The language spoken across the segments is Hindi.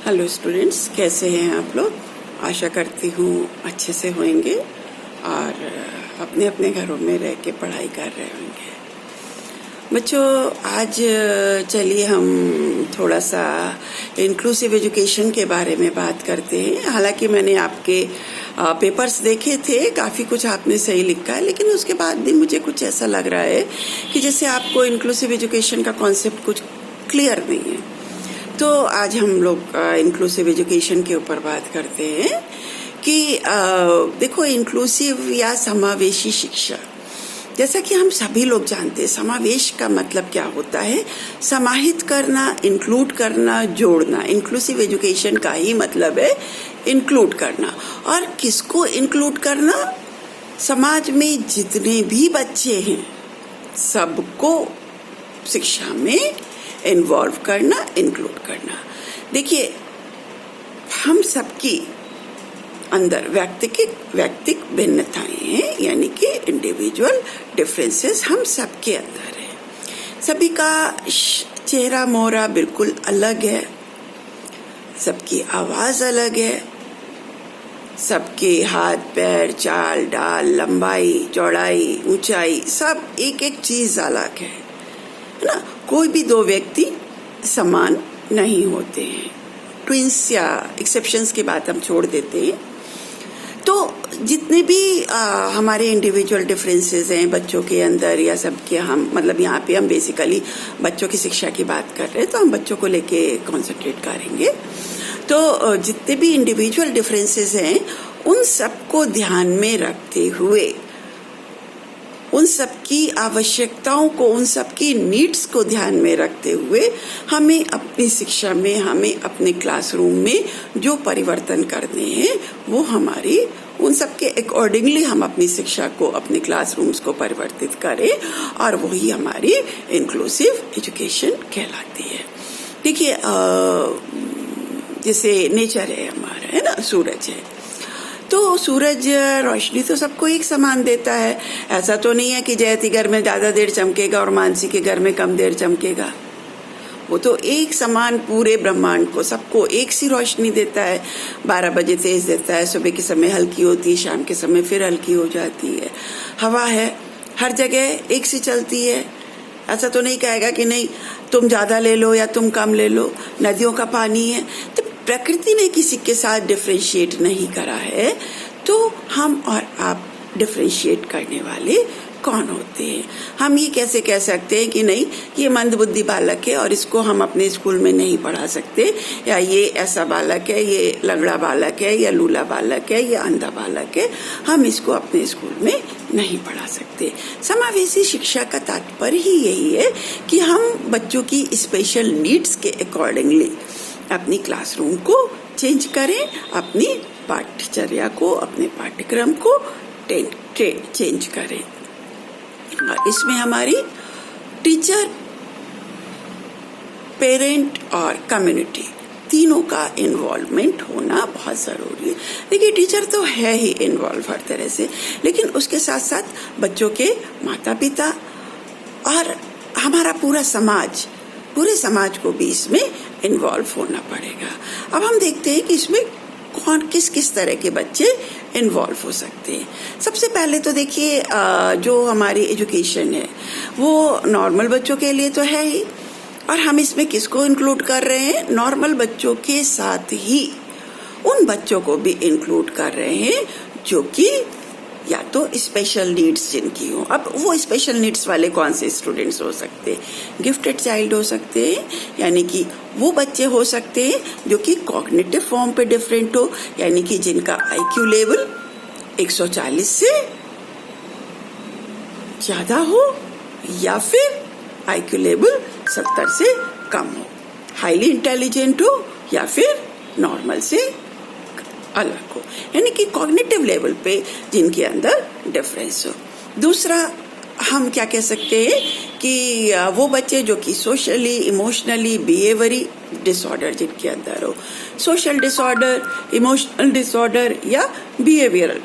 हेलो स्टूडेंट्स, कैसे हैं आप लोग। आशा करती हूँ अच्छे से होंगे और अपने अपने घरों में रह के पढ़ाई कर रहे होंगे। बच्चों, आज चलिए हम थोड़ा सा इंक्लूसिव एजुकेशन के बारे में बात करते हैं। हालांकि मैंने आपके पेपर्स देखे थे, काफ़ी कुछ आपने सही लिखा है, लेकिन उसके बाद भी मुझे कुछ ऐसा लग रहा है कि जैसे आपको इंक्लूसिव एजुकेशन का कॉन्सेप्ट कुछ क्लियर नहीं है। तो आज हम लोग इंक्लूसिव एजुकेशन के ऊपर बात करते हैं कि देखो, इंक्लूसिव या समावेशी शिक्षा, जैसा कि हम सभी लोग जानते हैं, समावेश का मतलब क्या होता है। समाहित करना, इंक्लूड करना, जोड़ना। इंक्लूसिव एजुकेशन का ही मतलब है इंक्लूड करना। और किसको इंक्लूड करना? समाज में जितने भी बच्चे हैं सबको शिक्षा में इन्वॉल्व करना, इंक्लूड करना। देखिए, हम सबकी अंदर व्यक्तिक भिन्नताएं हैं, यानी कि इंडिविजुअल डिफरेंसेस हम सबके अंदर है। सभी का चेहरा मोहरा बिल्कुल अलग है, सबकी आवाज अलग है, सबके हाथ पैर, चाल डाल, लंबाई चौड़ाई, ऊंचाई, सब एक एक चीज अलग है ना। कोई भी दो व्यक्ति समान नहीं होते हैं। ट्विंस या एक्सेप्शंस की बात हम छोड़ देते हैं। तो जितने भी हमारे इंडिविजुअल डिफरेंसेस हैं बच्चों के अंदर या सबके, हम मतलब यहाँ पे हम बेसिकली बच्चों की शिक्षा की बात कर रहे हैं, तो हम बच्चों को लेके कॉन्सेंट्रेट करेंगे। तो जितने भी इंडिविजुअल डिफरेंसेस हैं उन सबको ध्यान में रखते हुए, उन सबकी आवश्यकताओं को, उन सबकी नीड्स को ध्यान में रखते हुए हमें अपनी शिक्षा में, हमें अपने क्लासरूम में जो परिवर्तन करने हैं वो हमारी उन सबके अकॉर्डिंगली हम अपनी शिक्षा को, अपने क्लासरूम्स को परिवर्तित करें, और वही हमारी इंक्लूसिव एजुकेशन कहलाती है। देखिए, जैसे नेचर है हमारा, है ना, सूरज है, तो सूरज रोशनी तो सबको एक समान देता है। ऐसा तो नहीं है कि जयति घर में ज्यादा देर चमकेगा और मानसी के घर में कम देर चमकेगा। वो तो एक समान पूरे ब्रह्मांड को, सबको एक सी रोशनी देता है। 12 बजे तेज देता है, सुबह के समय हल्की होती है, शाम के समय फिर हल्की हो जाती है। हवा है, हर जगह एक सी चलती है। ऐसा तो नहीं कहेगा कि नहीं तुम ज्यादा ले लो या तुम कम ले लो। नदियों का पानी है, तो प्रकृति ने किसी के साथ डिफरेंशिएट नहीं करा है। तो हम और आप डिफरेंशिएट करने वाले कौन होते हैं? हम ये कैसे कह सकते हैं कि नहीं ये मंदबुद्धि बालक है और इसको हम अपने स्कूल में नहीं पढ़ा सकते, या ये ऐसा बालक है, ये लंगड़ा बालक है, या लूला बालक है, या अंधा बालक है, हम इसको अपने स्कूल में नहीं पढ़ा सकते। समावेशी शिक्षा का तात्पर्य ही यही है कि हम बच्चों की स्पेशल नीड्स के अकॉर्डिंगली अपनी क्लासरूम को चेंज करें, अपनी पाठ्यचर्या को, अपने पाठ्यक्रम को चेंज करें। और इसमें हमारी टीचर, पेरेंट और कम्युनिटी तीनों का इन्वॉल्वमेंट होना बहुत जरूरी है। देखिए, टीचर तो है ही इन्वॉल्व हर तरह से, लेकिन उसके साथ साथ बच्चों के माता पिता और हमारा पूरा समाज, पूरे समाज को भी इसमें इन्वॉल्व होना पड़ेगा। अब हम देखते हैं कि इसमें कौन किस किस तरह के बच्चे इन्वॉल्व हो सकते हैं। सबसे पहले तो देखिए, जो हमारी एजुकेशन है वो नॉर्मल बच्चों के लिए तो है ही, और हम इसमें किसको इंक्लूड कर रहे हैं? नॉर्मल बच्चों के साथ ही उन बच्चों को भी इंक्लूड कर रहे हैं जो कि या तो स्पेशल नीड्स जिनकी हो। अब वो स्पेशल नीड्स वाले कौन से स्टूडेंट्स हो सकते हैं? गिफ्टेड चाइल्ड हो सकते हैं, यानी कि वो बच्चे हो सकते हैं जो कि कॉग्निटिव फॉर्म पे डिफरेंट हो, यानी कि जिनका आईक्यू लेवल 140 से ज्यादा हो, या फिर आईक्यू लेवल 70 से कम हो, हाईली इंटेलिजेंट हो, या फिर नॉर्मल से अलग हो, यानी कि कॉग्निटिव लेवल पे जिनके अंदर डिफरेंस हो। दूसरा हम क्या कह सकते हैं कि वो बच्चे जो कि सोशली, इमोशनली, बिहेवियरी डिसऑर्डर जिनके अंदर हो, सोशल डिसऑर्डर, इमोशनल डिसऑर्डर या बिहेवियरल।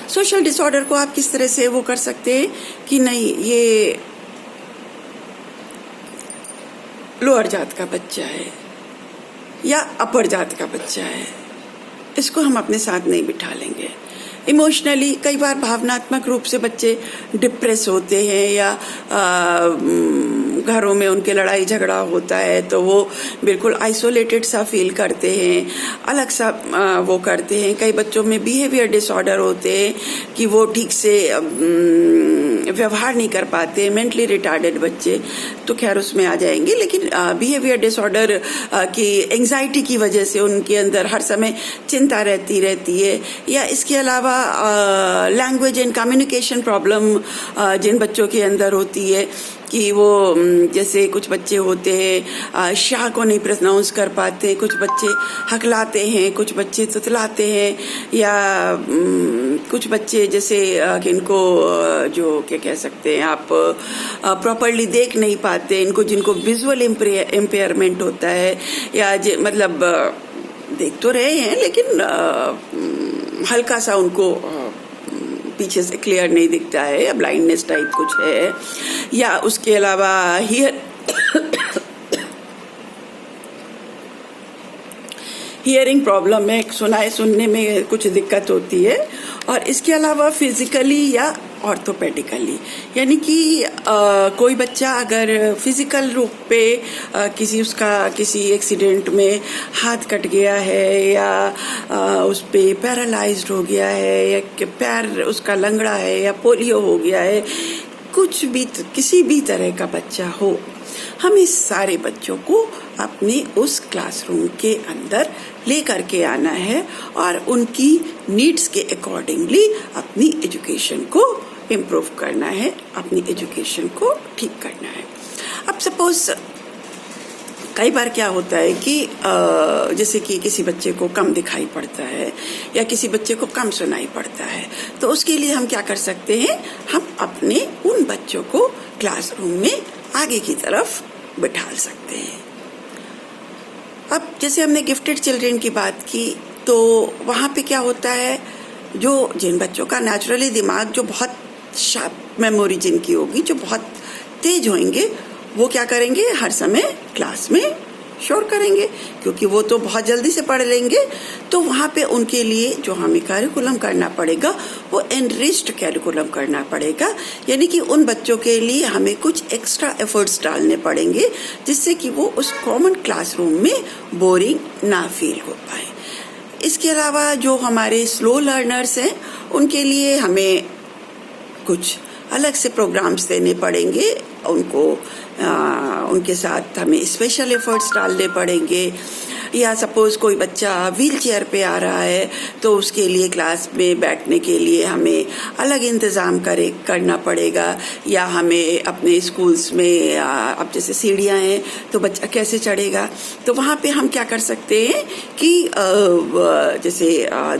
सोशल डिसऑर्डर को आप किस तरह से वो कर सकते हैं कि नहीं, ये लोअर जात का बच्चा है या अपर जात का बच्चा है, इसको हम अपने साथ नहीं बिठा लेंगे। इमोशनली कई बार भावनात्मक रूप से बच्चे डिप्रेस होते हैं या घरों में उनके लड़ाई झगड़ा होता है तो वो बिल्कुल आइसोलेटेड सा फील करते हैं, अलग सा वो करते हैं। कई बच्चों में बिहेवियर डिसऑर्डर होते हैं कि वो ठीक से व्यवहार नहीं कर पाते, मेंटली रिटार्डेड बच्चे तो खैर उसमें आ जाएंगे। लेकिन बिहेवियर डिसऑर्डर की एंजाइटी की वजह से उनके अंदर हर समय चिंता रहती है, या इसके अलावा लैंग्वेज एंड कम्युनिकेशन प्रॉब्लम जिन बच्चों के अंदर होती है कि वो जैसे कुछ बच्चे होते हैं शाह को नहीं प्रोनाउंस कर पाते, कुछ बच्चे हकलाते हैं, कुछ बच्चे तुतलाते हैं, या कुछ बच्चे जैसे इनको जो क्या कह सकते हैं आप प्रॉपरली देख नहीं पाते, इनको जिनको विजुअल इम्पेयरमेंट होता है, या मतलब देख तो रहे हैं लेकिन हल्का सा उनको पीछे से क्लियर नहीं दिखता है, या ब्लाइंडनेस टाइप कुछ है, या उसके अलावा हियरिंग प्रॉब्लम में सुनने में कुछ दिक्कत होती है। और इसके अलावा फिजिकली या ऑर्थोपेडिकली, यानी कि कोई बच्चा अगर फिजिकल रूप पे किसी एक्सीडेंट में हाथ कट गया है, या उस पे पैरालाइज्ड हो गया है, या पैर उसका लंगड़ा है, या पोलियो हो गया है, कुछ भी किसी भी तरह का बच्चा हो, हम इस सारे बच्चों को अपने उस क्लासरूम के अंदर ले करके आना है और उनकी नीड्स के अकॉर्डिंगली अपनी एजुकेशन को इम्प्रूव करना है, अपनी एजुकेशन को ठीक करना है। अब सपोज कई बार क्या होता है कि जैसे कि किसी बच्चे को कम दिखाई पड़ता है या किसी बच्चे को कम सुनाई पड़ता है, तो उसके लिए हम क्या कर सकते हैं, हम अपने उन बच्चों को क्लासरूम में आगे की तरफ बिठा सकते हैं। अब जैसे हमने गिफ्टेड चिल्ड्रन की बात की, तो वहाँ पे क्या होता है, जिन बच्चों का नेचुरली दिमाग जो बहुत शार्प मेमोरी जिनकी होगी, जो बहुत तेज होंगे, वो क्या करेंगे, हर समय क्लास में शोर करेंगे क्योंकि वो तो बहुत जल्दी से पढ़ लेंगे। तो वहाँ पे उनके लिए जो हमें कैरिकुलम करना पड़ेगा वो एनरिच्ड कैरिकुलम करना पड़ेगा, यानी कि उन बच्चों के लिए हमें कुछ एक्स्ट्रा एफर्ट्स डालने पड़ेंगे जिससे कि वो उस कॉमन क्लासरूम में बोरिंग ना फील हो पाए। इसके अलावा जो हमारे स्लो लर्नर्स हैं उनके लिए हमें कुछ अलग से प्रोग्राम्स देने पड़ेंगे, उनके साथ हमें स्पेशल एफर्ट्स डालने पड़ेंगे। या सपोज कोई बच्चा व्हील चेयर पे आ रहा है तो उसके लिए क्लास में बैठने के लिए हमें अलग इंतज़ाम करना पड़ेगा, या हमें अपने स्कूल्स में अब जैसे सीढ़ियाँ हैं तो बच्चा कैसे चढ़ेगा, तो वहाँ पे हम क्या कर सकते हैं कि जैसे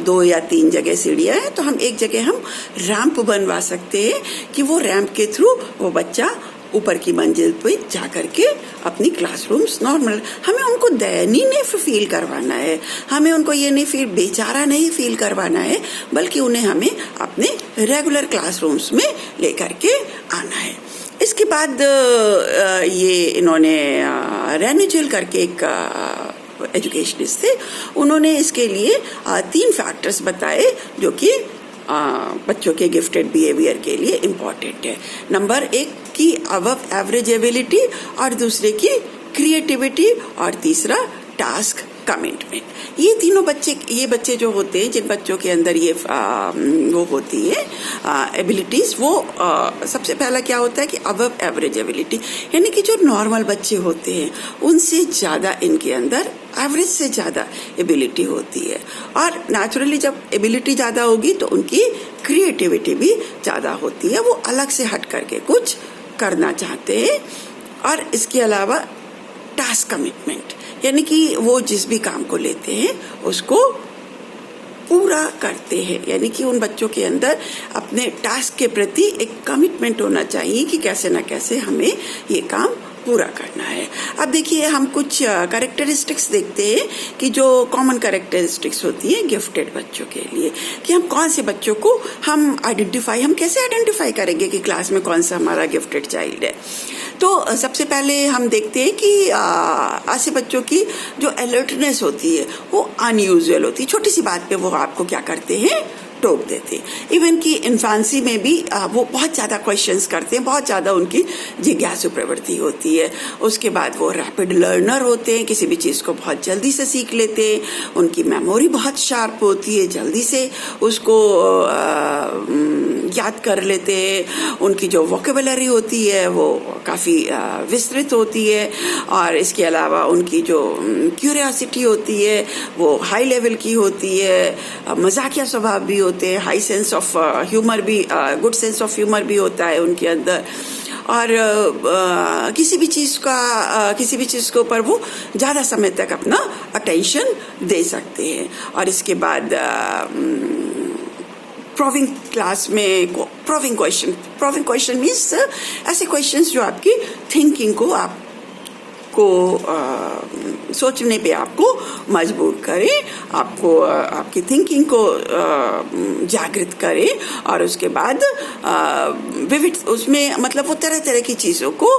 2 या 3 जगह सीढ़ियाँ हैं तो हम एक जगह हम रैंप बनवा सकते हैं कि वो रैंप के थ्रू वो बच्चा ऊपर की मंजिल पे जा करके अपनी क्लासरूम्स नॉर्मल, हमें उनको दयनीय नहीं फील करवाना है, हमें उनको ये नहीं बेचारा नहीं फील करवाना है, बल्कि उन्हें हमें अपने रेगुलर क्लासरूम्स में लेकर के आना है। इसके बाद ये इन्होंने रेनिचुअल करके एक एजुकेशनिस्ट थे, उन्होंने इसके लिए 3 फैक्टर्स बताए जो कि बच्चों के गिफ्टेड बिहेवियर के लिए इम्पोर्टेंट है। नंबर 1 की अबव एवरेज एबिलिटी, और दूसरे की क्रिएटिविटी, और तीसरा टास्क कमिटमेंट। ये बच्चे जो होते हैं, जिन बच्चों के अंदर ये वो होती है एबिलिटीज, वो सबसे पहला क्या होता है कि अबव एवरेज एबिलिटी, यानी कि जो नॉर्मल बच्चे होते हैं उनसे ज़्यादा इनके अंदर एवरेज से ज़्यादा एबिलिटी होती है। और नेचुरली जब एबिलिटी ज़्यादा होगी तो उनकी क्रिएटिविटी भी ज़्यादा होती है, वो अलग से हट करके कुछ करना चाहते हैं। और इसके अलावा टास्क कमिटमेंट, यानी कि वो जिस भी काम को लेते हैं उसको पूरा करते हैं, यानी कि उन बच्चों के अंदर अपने टास्क के प्रति एक कमिटमेंट होना चाहिए कि कैसे ना कैसे हमें ये काम पूरा करना है। अब देखिए, हम कुछ कैरेक्टरिस्टिक्स देखते हैं कि जो कॉमन कैरेक्टरिस्टिक्स होती है गिफ्टेड बच्चों के लिए, कि हम कौन से बच्चों को हम कैसे आइडेंटिफाई करेंगे कि क्लास में कौन सा हमारा गिफ्टेड चाइल्ड है। तो सबसे पहले हम देखते हैं कि ऐसे बच्चों की जो अलर्टनेस होती है वो अनयूजुअल होती है। छोटी सी बात पे वो आपको क्या करते हैं, टोक देते। इवन कि इन्फांसी में भी वो बहुत ज़्यादा क्वेश्चंस करते हैं, बहुत ज़्यादा उनकी जिज्ञासु प्रवृत्ति होती है। उसके बाद वो रैपिड लर्नर होते हैं, किसी भी चीज़ को बहुत जल्दी से सीख लेते हैं। उनकी मेमोरी बहुत शार्प होती है, जल्दी से उसको याद कर लेते हैं। उनकी जो वोकेबुलरी होती है वो काफ़ी विस्तृत होती है। और इसके अलावा उनकी जो क्यूरियोसिटी होती है वो हाई लेवल की होती है। मजाकिया स्वभाव भी होते हैं, हाई सेंस ऑफ ह्यूमर भी, गुड सेंस ऑफ ह्यूमर भी होता है उनके अंदर। और किसी भी चीज़ के ऊपर वो ज़्यादा समय तक अपना अटेंशन दे सकते हैं। और इसके बाद प्रोविंग क्लास में प्रोविंग क्वेश्चन मीन्स ऐसे क्वेश्चंस जो आपकी थिंकिंग को सोचने पे आपको मजबूर करे, आपकी थिंकिंग को जागृत करे। और उसके बाद विविध उसमें मतलब वो तरह तरह की चीज़ों को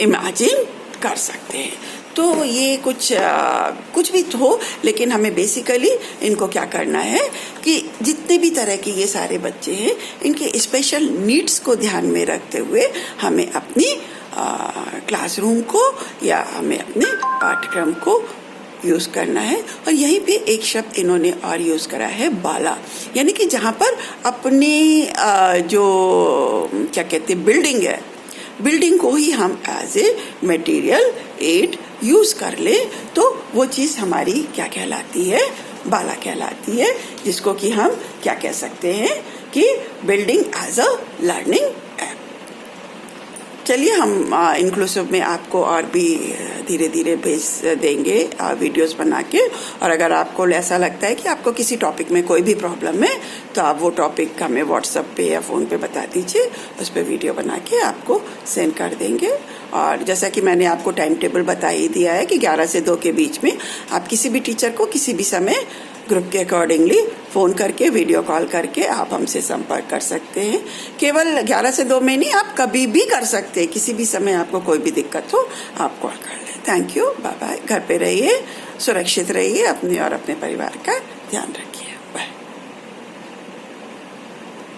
इमेजिन कर सकते हैं। तो ये कुछ भी हो, लेकिन हमें बेसिकली इनको क्या करना है कि जितने भी तरह के ये सारे बच्चे हैं इनके स्पेशल नीड्स को ध्यान में रखते हुए हमें अपनी क्लासरूम को या हमें अपने पाठ्यक्रम को यूज करना है। और यहीं पे एक शब्द इन्होंने और यूज करा है, बाला, यानी कि जहाँ पर अपने जो क्या कहते हैं बिल्डिंग को ही हम as a material aid use कर ले, तो वो चीज़ हमारी क्या कहलाती है, बाला कहलाती है। जिसको कि हम क्या कह सकते हैं कि building as a learning app. चलिए हम इंक्लूसिव में आपको और भी धीरे धीरे भेज देंगे वीडियोस बना के। और अगर आपको ऐसा लगता है कि आपको किसी टॉपिक में कोई भी प्रॉब्लम है तो आप वो टॉपिक हमें व्हाट्सएप पे या फ़ोन पे बता दीजिए, उस पर वीडियो बना के आपको सेंड कर देंगे। और जैसा कि मैंने आपको टाइम टेबल बता ही दिया है कि 11 से 2 के बीच में आप किसी भी टीचर को किसी भी समय ग्रुप के अकॉर्डिंगली फ़ोन करके, वीडियो कॉल करके आप हमसे संपर्क कर सकते हैं। केवल 11 से 2 में नहीं, आप कभी भी कर सकते हैं, किसी भी समय आपको कोई भी दिक्कत हो आप कॉल कर लें। Thank you, bye bye. घर पे रहिए, सुरक्षित रहिए, अपने और अपने परिवार का ध्यान रखिए।